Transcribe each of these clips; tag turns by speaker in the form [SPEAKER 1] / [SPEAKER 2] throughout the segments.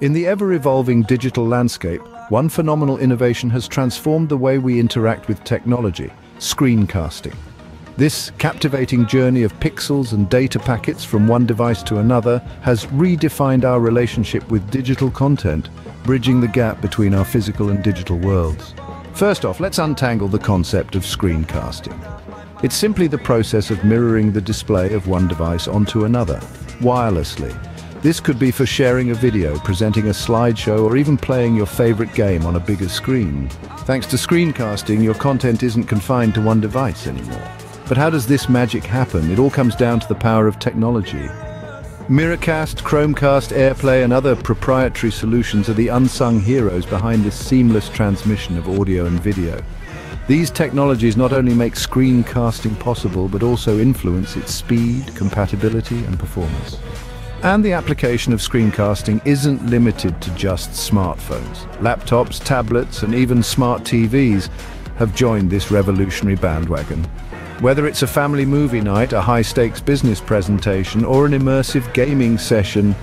[SPEAKER 1] In the ever-evolving digital landscape, one phenomenal innovation has transformed the way we interact with technology: screencasting. This captivating journey of pixels and data packets from one device to another has redefined our relationship with digital content, bridging the gap between our physical and digital worlds. First off, let's untangle the concept of screencasting. It's simply the process of mirroring the display of one device onto another, wirelessly. This could be for sharing a video, presenting a slideshow, or even playing your favorite game on a bigger screen. Thanks to screencasting, your content isn't confined to one device anymore. But how does this magic happen? It all comes down to the power of technology. Miracast, Chromecast, AirPlay, and other proprietary solutions are the unsung heroes behind this seamless transmission of audio and video. These technologies not only make screencasting possible, but also influence its speed, compatibility, and performance. And the application of screencasting isn't limited to just smartphones. Laptops, tablets, and even smart TVs have joined this revolutionary bandwagon. Whether it's a family movie night, a high-stakes business presentation, or an immersive gaming session,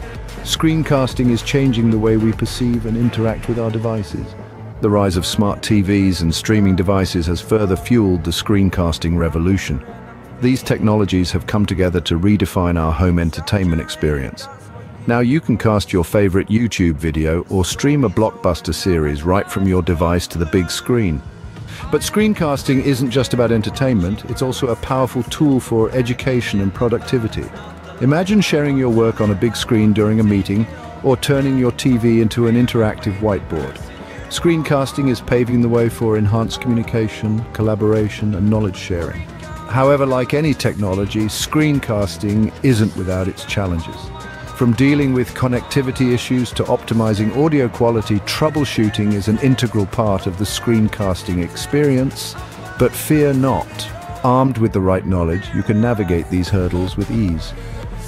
[SPEAKER 1] screencasting is changing the way we perceive and interact with our devices. The rise of smart TVs and streaming devices has further fueled the screencasting revolution. These technologies have come together to redefine our home entertainment experience. Now you can cast your favorite YouTube video or stream a blockbuster series right from your device to the big screen. But screencasting isn't just about entertainment, it's also a powerful tool for education and productivity. Imagine sharing your work on a big screen during a meeting, or turning your TV into an interactive whiteboard. Screencasting is paving the way for enhanced communication, collaboration, and knowledge sharing. However, like any technology, screencasting isn't without its challenges. From dealing with connectivity issues to optimizing audio quality, troubleshooting is an integral part of the screencasting experience. But fear not. Armed with the right knowledge, you can navigate these hurdles with ease.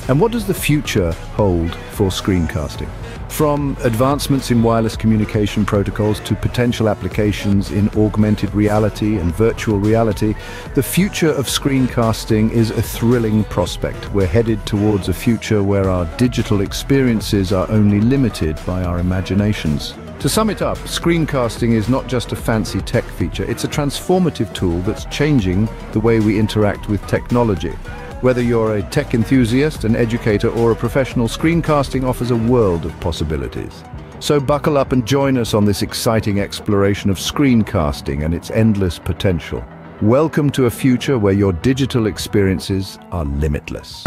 [SPEAKER 1] And what does the future hold for screencasting? From advancements in wireless communication protocols to potential applications in augmented reality and virtual reality, the future of screencasting is a thrilling prospect. We're headed towards a future where our digital experiences are only limited by our imaginations. To sum it up, screencasting is not just a fancy tech feature, it's a transformative tool that's changing the way we interact with technology. Whether you're a tech enthusiast, an educator, or a professional, screencasting offers a world of possibilities. So buckle up and join us on this exciting exploration of screencasting and its endless potential. Welcome to a future where your digital experiences are limitless.